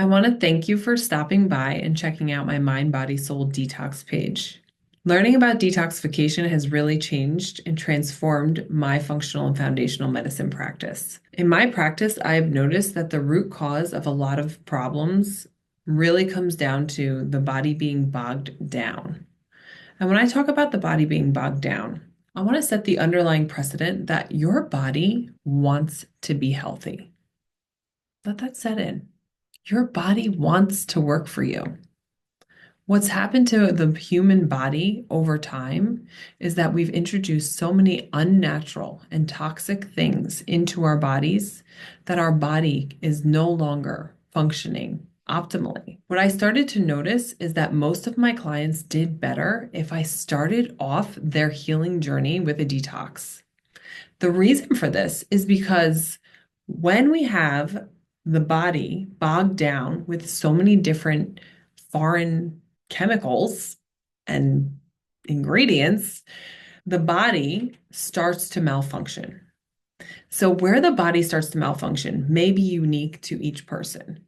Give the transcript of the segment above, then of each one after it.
I want to thank you for stopping by and checking out my Mind, Body, Soul detox page. Learning about detoxification has really changed and transformed my functional and foundational medicine practice. In my practice, I've noticed that the root cause of a lot of problems really comes down to the body being bogged down. And when I talk about the body being bogged down, I want to set the underlying precedent that your body wants to be healthy. Let that set in. Your body wants to work for you. What's happened to the human body over time is that we've introduced so many unnatural and toxic things into our bodies that our body is no longer functioning optimally. What I started to notice is that most of my clients did better if I started off their healing journey with a detox. The reason for this is because when we have the body bogged down with so many different foreign chemicals and ingredients, the body starts to malfunction. So, where the body starts to malfunction may be unique to each person.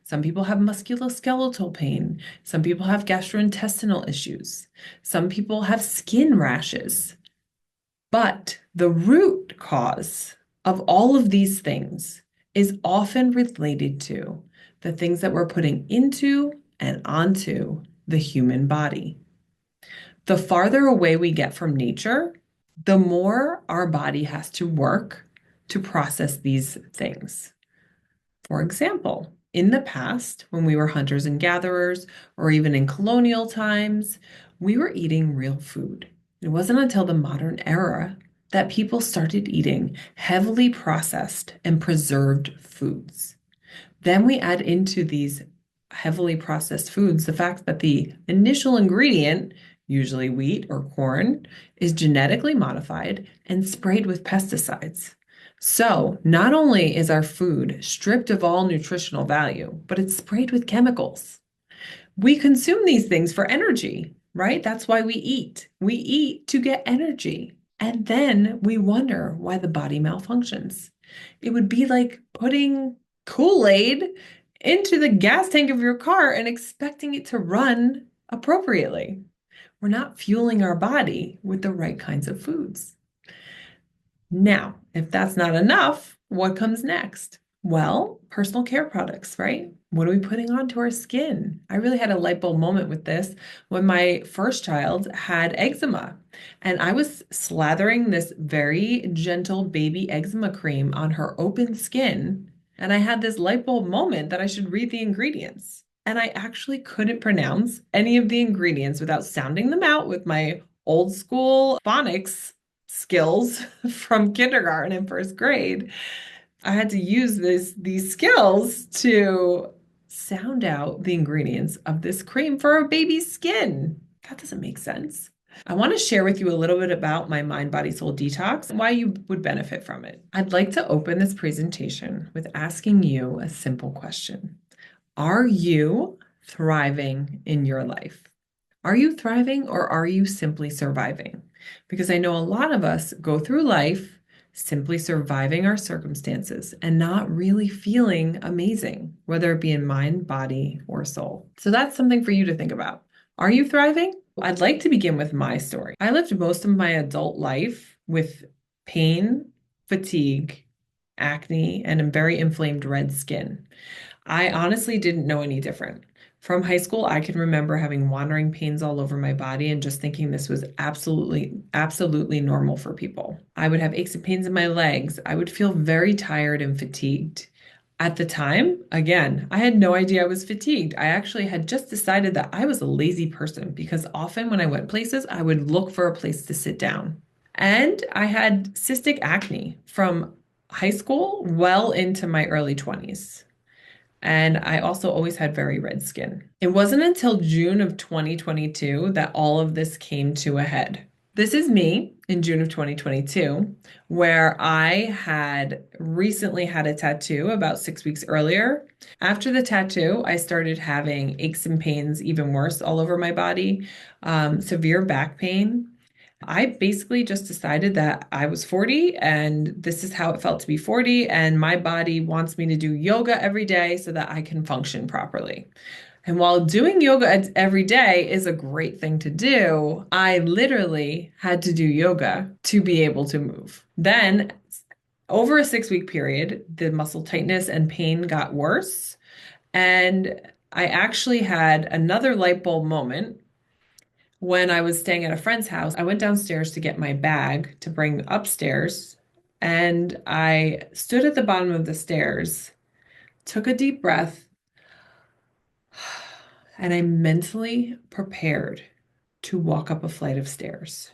Some people have musculoskeletal pain. Some people have gastrointestinal issues. Some people have skin rashes. But the root cause of all of these things is often related to the things that we're putting into and onto the human body. The farther away we get from nature, the more our body has to work to process these things. For example, in the past, when we were hunters and gatherers, or even in colonial times, we were eating real food. It wasn't until the modern era that people started eating heavily processed and preserved foods. Then we add into these heavily processed foods the fact that the initial ingredient, usually wheat or corn, is genetically modified and sprayed with pesticides. So, not only is our food stripped of all nutritional value, but it's sprayed with chemicals. We consume these things for energy, right? That's why we eat. We eat to get energy. And then we wonder why the body malfunctions. It would be like putting Kool-Aid into the gas tank of your car and expecting it to run appropriately. We're not fueling our body with the right kinds of foods. Now, if that's not enough, what comes next? Well, personal care products, right? What are we putting onto our skin? I really had a light bulb moment with this when my first child had eczema, and I was slathering this very gentle baby eczema cream on her open skin, and I had this light bulb moment that I should read the ingredients. And I actually couldn't pronounce any of the ingredients without sounding them out with my old school phonics skills from kindergarten and first grade. I had to use these skills to sound out the ingredients of this cream for a baby's skin. That doesn't make sense. I want to share with you a little bit about my Mind, Body, Soul detox and why you would benefit from it. I'd like to open this presentation with asking you a simple question. Are you thriving in your life? Are you thriving or are you simply surviving? Because I know a lot of us go through life simply surviving our circumstances and not really feeling amazing, whether it be in mind, body, or soul. So that's something for you to think about. Are you thriving? I'd like to begin with my story. I lived most of my adult life with pain, fatigue, acne, and a very inflamed red skin. I honestly didn't know any different. From high school, I can remember having wandering pains all over my body and just thinking this was absolutely normal for people. I would have aches and pains in my legs. I would feel very tired and fatigued. At the time, again, I had no idea I was fatigued. I actually had just decided that I was a lazy person because often when I went places, I would look for a place to sit down. And I had cystic acne from high school well into my early 20s. And I also always had very red skin. It wasn't until June of 2022 that all of this came to a head. This is me in June of 2022, where I had recently had a tattoo about 6 weeks earlier. After the tattoo, I started having aches and pains even worse all over my body, severe back pain. I basically just decided that I was 40 and this is how it felt to be 40, and my body wants me to do yoga every day so that I can function properly. And while doing yoga every day is a great thing to do, I literally had to do yoga to be able to move. Then, over a 6 week period, the muscle tightness and pain got worse. And I actually had another light bulb moment when I was staying at a friend's house. I went downstairs to get my bag to bring upstairs, and I stood at the bottom of the stairs, took a deep breath, and I mentally prepared to walk up a flight of stairs.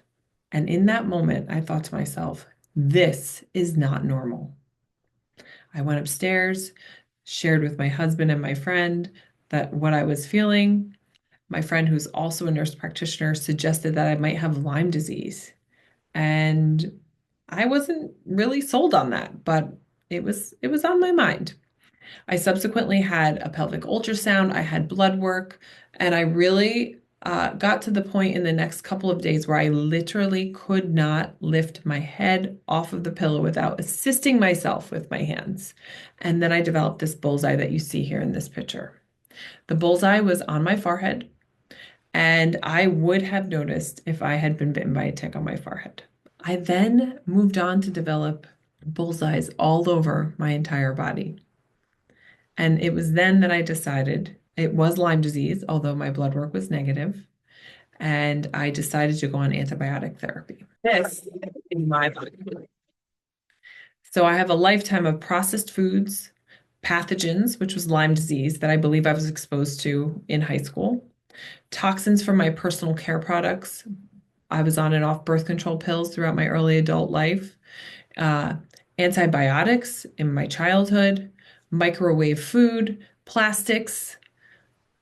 And in that moment, I thought to myself, this is not normal. I went upstairs, shared with my husband and my friend that what I was feeling. My friend, who's also a nurse practitioner, suggested that I might have Lyme disease. And I wasn't really sold on that, but it was on my mind. I subsequently had a pelvic ultrasound, I had blood work, and I really got to the point in the next couple of days where I literally could not lift my head off of the pillow without assisting myself with my hands. And then I developed this bullseye that you see here in this picture. The bullseye was on my forehead, and I would have noticed if I had been bitten by a tick on my forehead. I then moved on to develop bullseyes all over my entire body. And it was then that I decided it was Lyme disease, although my blood work was negative, and I decided to go on antibiotic therapy. This is my body. So I have a lifetime of processed foods, pathogens, which was Lyme disease that I believe I was exposed to in high school, toxins from my personal care products. I was on and off birth control pills throughout my early adult life, uh, antibiotics in my childhood, microwave food, plastics.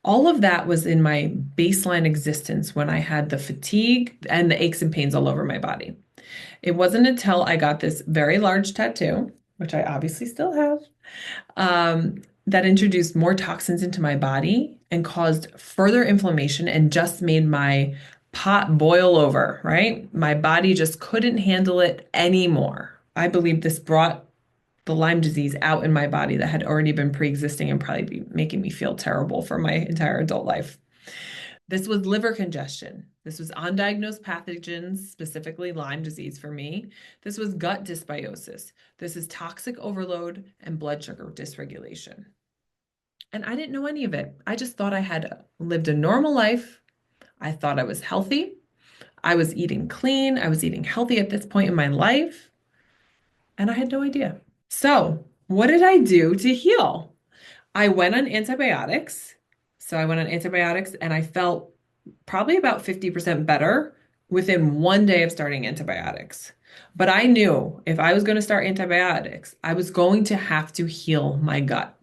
All of that was in my baseline existence when I had the fatigue and the aches and pains all over my body. It wasn't until I got this very large tattoo, which I obviously still have, that introduced more toxins into my body and caused further inflammation and just made my pot boil over, right? My body just couldn't handle it anymore. I believe this brought the Lyme disease out in my body that had already been pre-existing and probably be making me feel terrible for my entire adult life. This was liver congestion. This was undiagnosed pathogens, specifically Lyme disease for me. This was gut dysbiosis. This is toxic overload and blood sugar dysregulation. And I didn't know any of it. I just thought I had lived a normal life. I thought I was healthy. I was eating clean. I was eating healthy at this point in my life. And I had no idea. So, what did I do to heal? I went on antibiotics. So, I went on antibiotics and I felt probably about 50% better within 1 day of starting antibiotics. But I knew if I was going to start antibiotics, I was going to have to heal my gut.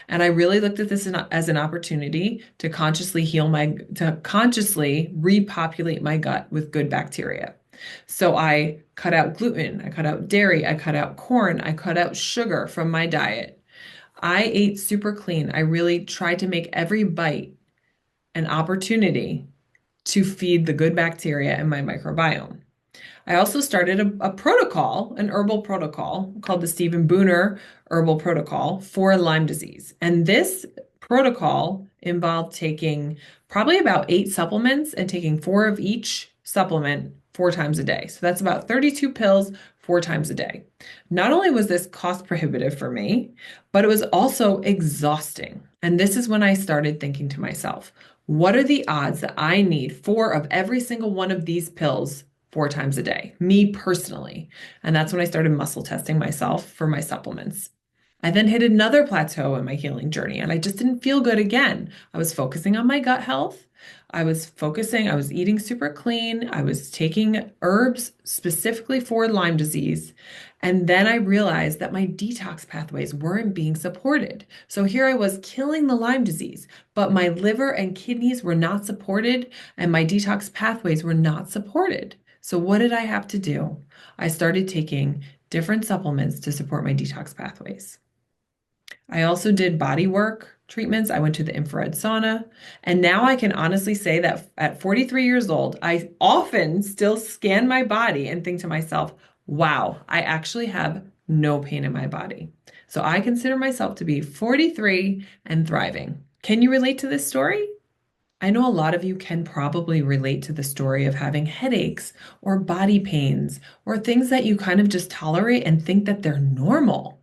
And I really looked at this as an opportunity to to consciously repopulate my gut with good bacteria. So I cut out gluten, I cut out dairy, I cut out corn, I cut out sugar from my diet. I ate super clean. I really tried to make every bite an opportunity to feed the good bacteria in my microbiome. I also started a protocol, an herbal protocol called the Stephen Booner Herbal Protocol for Lyme disease. And this protocol involved taking probably about 8 supplements and taking 4 of each supplement 4 times a day. So that's about 32 pills 4 times a day. Not only was this cost prohibitive for me, but it was also exhausting. And this is when I started thinking to myself, what are the odds that I need 4 of every single one of these pills 4 times a day, me personally? And that's when I started muscle testing myself for my supplements. I then hit another plateau in my healing journey and I just didn't feel good again. I was focusing on my gut health. I was eating super clean. I was taking herbs specifically for Lyme disease. And then I realized that my detox pathways weren't being supported. So here I was killing the Lyme disease, but my liver and kidneys were not supported and my detox pathways were not supported. So what did I have to do? I started taking different supplements to support my detox pathways. I also did body work treatments. I went to the infrared sauna. And now I can honestly say that at 43 years old, I often still scan my body and think to myself, wow, I actually have no pain in my body. So I consider myself to be 43 and thriving. Can you relate to this story? I know a lot of you can probably relate to the story of having headaches or body pains or things that you kind of just tolerate and think that they're normal.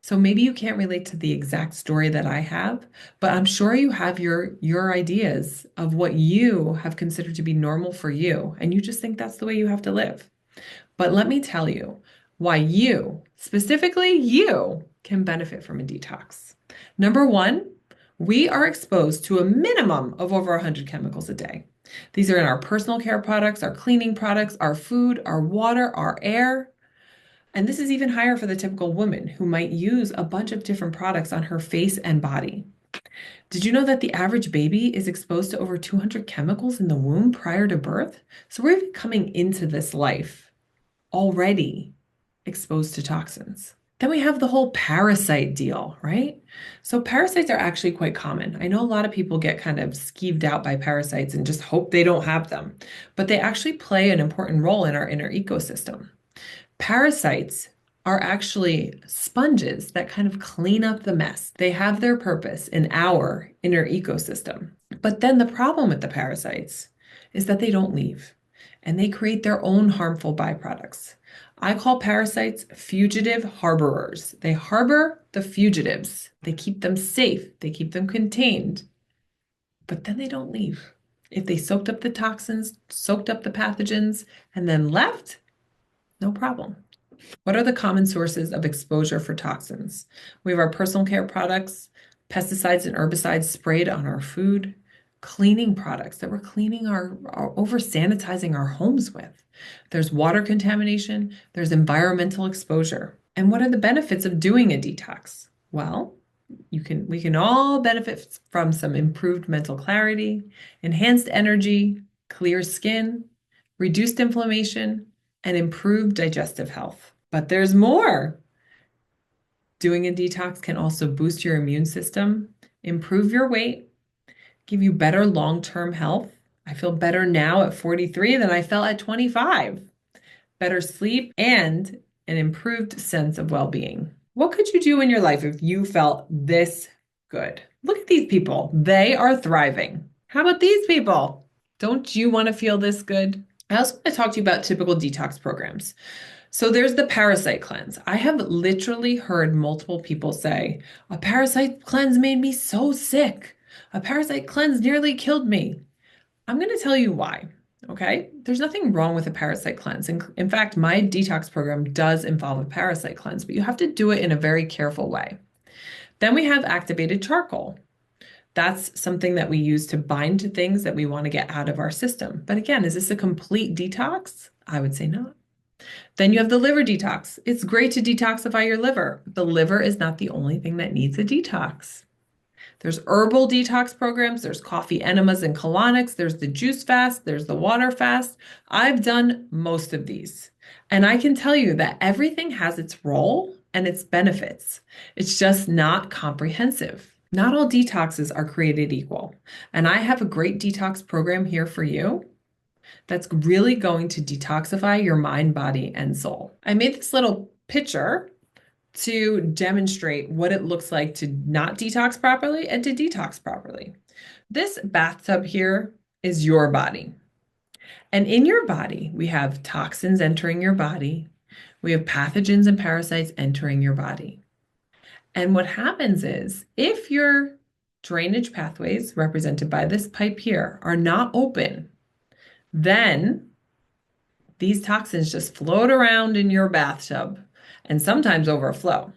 So maybe you can't relate to the exact story that I have, but I'm sure you have your ideas of what you have considered to be normal for you, and you just think that's the way you have to live. But let me tell you why you, specifically you, can benefit from a detox. Number one, we are exposed to a minimum of over 100 chemicals a day. These are in our personal care products, our cleaning products, our food, our water, our air. And this is even higher for the typical woman who might use a bunch of different products on her face and body. Did you know that the average baby is exposed to over 200 chemicals in the womb prior to birth? So we're even coming into this life already exposed to toxins. Then we have the whole parasite deal, right? So parasites are actually quite common. I know a lot of people get kind of skeeved out by parasites and just hope they don't have them, but they actually play an important role in our inner ecosystem. Parasites are actually sponges that kind of clean up the mess. They have their purpose in our inner ecosystem. But then the problem with the parasites is that they don't leave and they create their own harmful byproducts. I call parasites fugitive harborers. They harbor the fugitives. They keep them safe. They keep them contained, but then they don't leave. If they soaked up the toxins, soaked up the pathogens, and then left, no problem. What are the common sources of exposure for toxins? We have our personal care products, pesticides and herbicides sprayed on our food, cleaning products that we're cleaning our over sanitizing our homes with. There's water contamination, there's environmental exposure. And what are the benefits of doing a detox? Well, we can all benefit from some improved mental clarity, enhanced energy, clear skin, reduced inflammation, and improved digestive health. But there's more. Doing a detox can also boost your immune system, improve your weight, give you better long-term health. I feel better now at 43 than I felt at 25. Better sleep and an improved sense of well-being. What could you do in your life if you felt this good? Look at these people. They are thriving. How about these people? Don't you want to feel this good? I also want to talk to you about typical detox programs. So there's the parasite cleanse. I have literally heard multiple people say, a parasite cleanse made me so sick. A parasite cleanse nearly killed me. I'm going to tell you why. Okay. There's nothing wrong with a parasite cleanse. In fact, my detox program does involve a parasite cleanse, but you have to do it in a very careful way. Then we have activated charcoal. That's something that we use to bind to things that we want to get out of our system. But again, is this a complete detox? I would say not. Then you have the liver detox. It's great to detoxify your liver. But the liver is not the only thing that needs a detox. There's herbal detox programs, there's coffee enemas and colonics, there's the juice fast, there's the water fast. I've done most of these. And I can tell you that everything has its role and its benefits. It's just not comprehensive. Not all detoxes are created equal. And I have a great detox program here for you that's really going to detoxify your mind, body, and soul. I made this little picture to demonstrate what it looks like to not detox properly and to detox properly. This bathtub here is your body. And in your body, we have toxins entering your body. We have pathogens and parasites entering your body. And what happens is if your drainage pathways, represented by this pipe here, are not open, then these toxins just float around in your bathtub and sometimes overflow.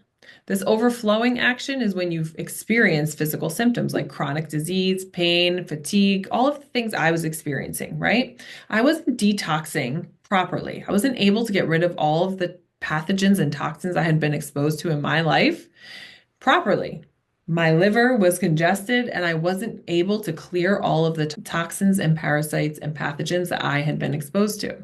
This overflowing action is when you've experienced physical symptoms like chronic disease, pain, fatigue, all of the things I was experiencing, right? I wasn't detoxing properly. I wasn't able to get rid of all of the pathogens and toxins I had been exposed to in my life properly. My liver was congested and I wasn't able to clear all of the toxins and parasites and pathogens that I had been exposed to.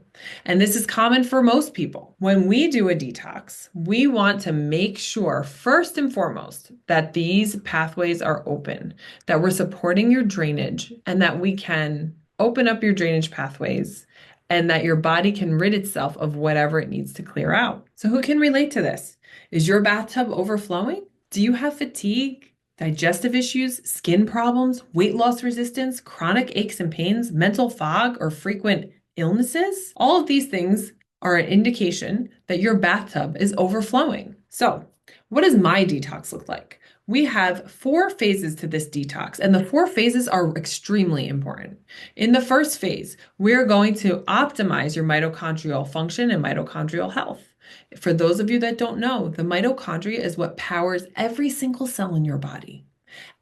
And this is common for most people. When we do a detox, we want to make sure, first and foremost, that these pathways are open, that we're supporting your drainage, and that we can open up your drainage pathways and that your body can rid itself of whatever it needs to clear out. So, who can relate to this? Is your bathtub overflowing? Do you have fatigue, digestive issues, skin problems, weight loss resistance, chronic aches and pains, mental fog, or frequent illnesses? All of these things are an indication that your bathtub is overflowing. So, what does my detox look like? We have 4 phases to this detox, and the 4 phases are extremely important. In the first phase, we're going to optimize your mitochondrial function and mitochondrial health. For those of you that don't know, the mitochondria is what powers every single cell in your body.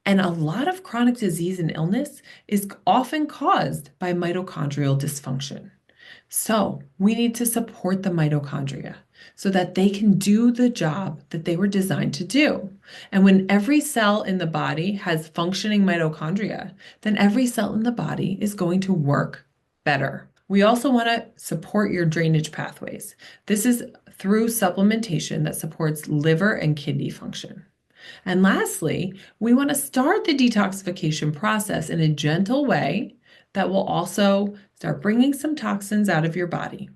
And a lot of chronic disease and illness is often caused by mitochondrial dysfunction. So we need to support the mitochondria so that they can do the job that they were designed to do. And when every cell in the body has functioning mitochondria, then every cell in the body is going to work better. We also want to support your drainage pathways. This is through supplementation that supports liver and kidney function. And lastly, we want to start the detoxification process in a gentle way that will also start bringing some toxins out of your body.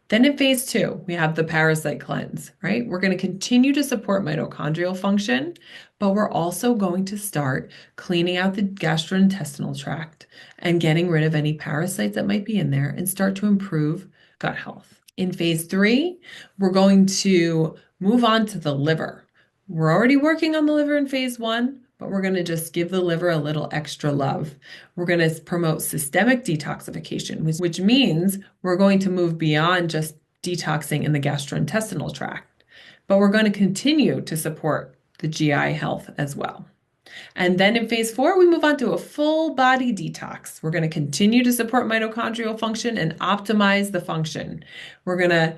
Then in phase 2, we have the parasite cleanse, right? We're going to continue to support mitochondrial function, but we're also going to start cleaning out the gastrointestinal tract and getting rid of any parasites that might be in there and start to improve gut health. In phase 3, we're going to move on to the liver. We're already working on the liver in phase 1, but we're going to just give the liver a little extra love. We're going to promote systemic detoxification, which means we're going to move beyond just detoxing in the gastrointestinal tract, but we're going to continue to support the GI health as well. And then in phase 4, we move on to a full body detox. We're going to continue to support mitochondrial function and optimize the function. We're going to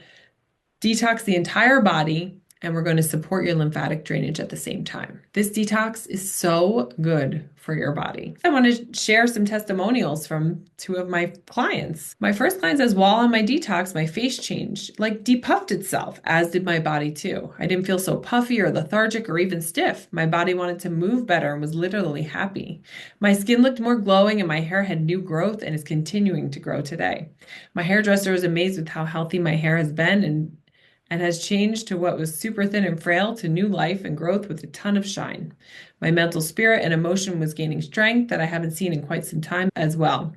detox the entire body, and we're going to support your lymphatic drainage at the same time. This detox is so good for your body. I want to share some testimonials from 2 of my clients. My first client says, while on my detox, my face changed, like depuffed itself, as did my body too. I didn't feel so puffy or lethargic or even stiff. My body wanted to move better and was literally happy. My skin looked more glowing and my hair had new growth and is continuing to grow today. My hairdresser was amazed with how healthy my hair has been and has changed to what was super thin and frail to new life and growth with a ton of shine. My mental spirit and emotion was gaining strength that I haven't seen in quite some time as well.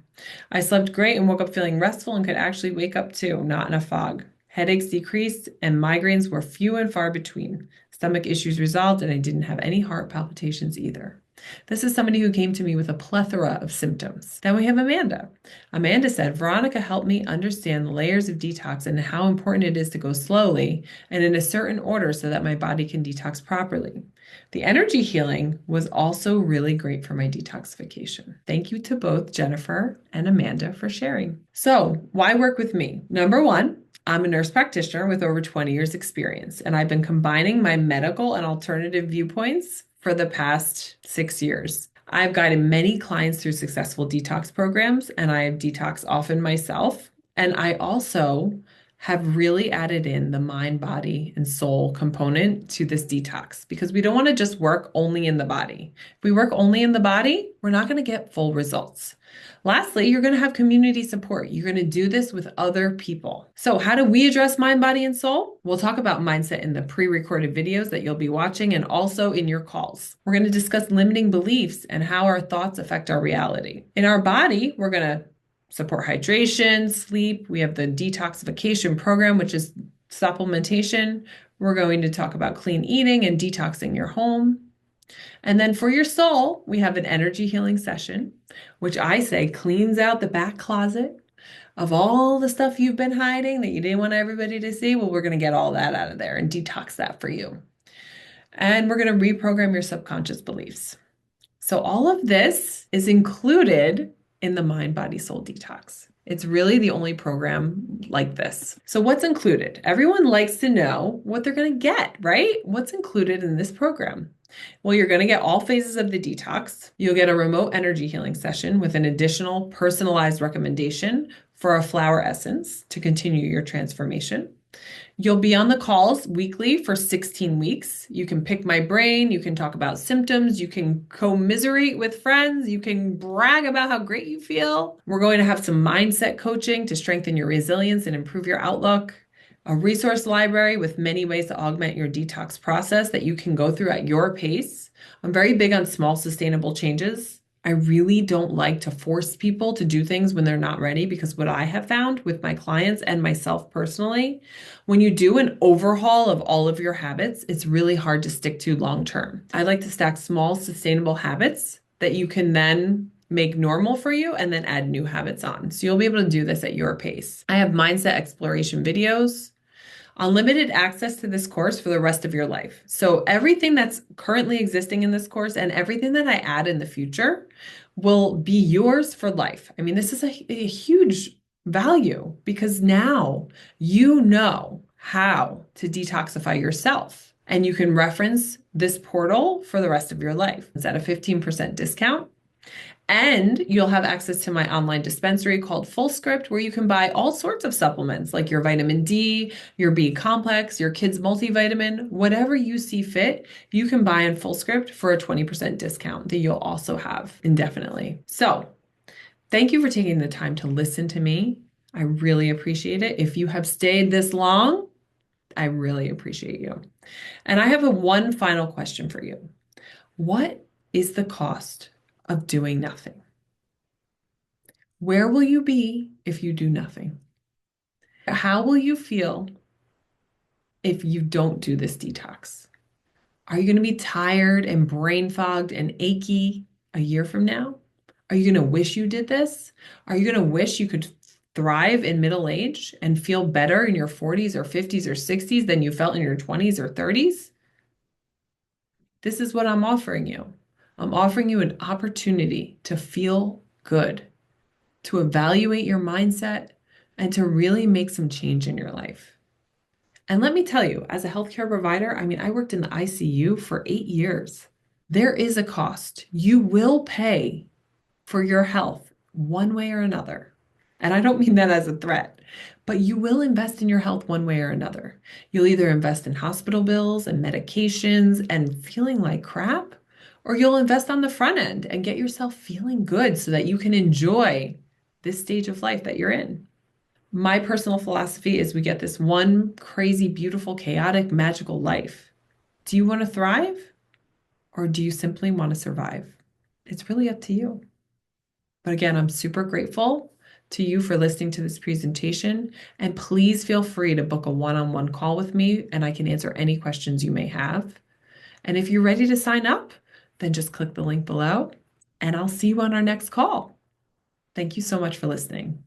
I slept great and woke up feeling restful and could actually wake up too, not in a fog. Headaches decreased and migraines were few and far between. Stomach issues resolved and I didn't have any heart palpitations either. This is somebody who came to me with a plethora of symptoms. Then we have Amanda. Amanda said, Veronica helped me understand the layers of detox and how important it is to go slowly and in a certain order so that my body can detox properly. The energy healing was also really great for my detoxification. Thank you to both Jennifer and Amanda for sharing. So, why work with me? Number 1, I'm a nurse practitioner with over 20 years experience, and I've been combining my medical and alternative viewpoints for the past 6 years. I've guided many clients through successful detox programs, and I have detoxed often myself. And I also have really added in the mind, body, and soul component to this detox because we don't want to just work only in the body. If we work only in the body, we're not going to get full results. Lastly, you're going to have community support. You're going to do this with other people. So how do we address mind, body, and soul? We'll talk about mindset in the pre-recorded videos that you'll be watching and also in your calls. We're going to discuss limiting beliefs and how our thoughts affect our reality. In our body, we're going to support hydration, sleep. We have the detoxification program, which is supplementation. We're going to talk about clean eating and detoxing your home. And then for your soul, we have an energy healing session, which I say cleans out the back closet of all the stuff you've been hiding that you didn't want everybody to see. Well, we're going to get all that out of there and detox that for you. And we're going to reprogram your subconscious beliefs. So all of this is included in the Mind, Body, Soul Detox. It's really the only program like this. So what's included? Everyone likes to know what they're going to get, right? What's included in this program? Well, you're going to get all phases of the detox. You'll get a remote energy healing session with an additional personalized recommendation for a flower essence to continue your transformation. You'll be on the calls weekly for 16 weeks. You can pick my brain. You can talk about symptoms. You can commiserate with friends. You can brag about how great you feel. We're going to have some mindset coaching to strengthen your resilience and improve your outlook. A resource library with many ways to augment your detox process that you can go through at your pace. I'm very big on small, sustainable changes. I really don't like to force people to do things when they're not ready because what I have found with my clients and myself personally, when you do an overhaul of all of your habits, it's really hard to stick to long term. I like to stack small, sustainable habits that you can then make normal for you and then add new habits on. So you'll be able to do this at your pace. I have mindset exploration videos, unlimited access to this course for the rest of your life. So everything that's currently existing in this course and everything that I add in the future will be yours for life. I mean, this is a huge value because now you know how to detoxify yourself and you can reference this portal for the rest of your life. It's at a 15% discount. And you'll have access to my online dispensary called Full Script, where you can buy all sorts of supplements like your vitamin D, your B complex, your kids multivitamin, whatever you see fit, you can buy in Full Script for a 20% discount that you'll also have indefinitely. So, thank you for taking the time to listen to me. I really appreciate it. If you have stayed this long, I really appreciate you. And I have one final question for you. What is the cost of doing nothing? Where will you be if you do nothing? How will you feel if you don't do this detox? Are you going to be tired and brain fogged and achy a year from now? Are you going to wish you did this? Are you going to wish you could thrive in middle age and feel better in your 40s or 50s or 60s than you felt in your 20s or 30s? This is what I'm offering you. I'm offering you an opportunity to feel good, to evaluate your mindset, and to really make some change in your life. And let me tell you, as a healthcare provider, I mean, I worked in the ICU for 8 years. There is a cost. You will pay for your health one way or another. And I don't mean that as a threat, but you will invest in your health one way or another. You'll either invest in hospital bills and medications and feeling like crap, or you'll invest on the front end and get yourself feeling good so that you can enjoy this stage of life that you're in. My personal philosophy is we get this one crazy, beautiful, chaotic, magical life. Do you want to thrive or do you simply want to survive? It's really up to you. But again, I'm super grateful to you for listening to this presentation. And please feel free to book a one-on-one call with me and I can answer any questions you may have. And if you're ready to sign up, then just click the link below and I'll see you on our next call. Thank you so much for listening.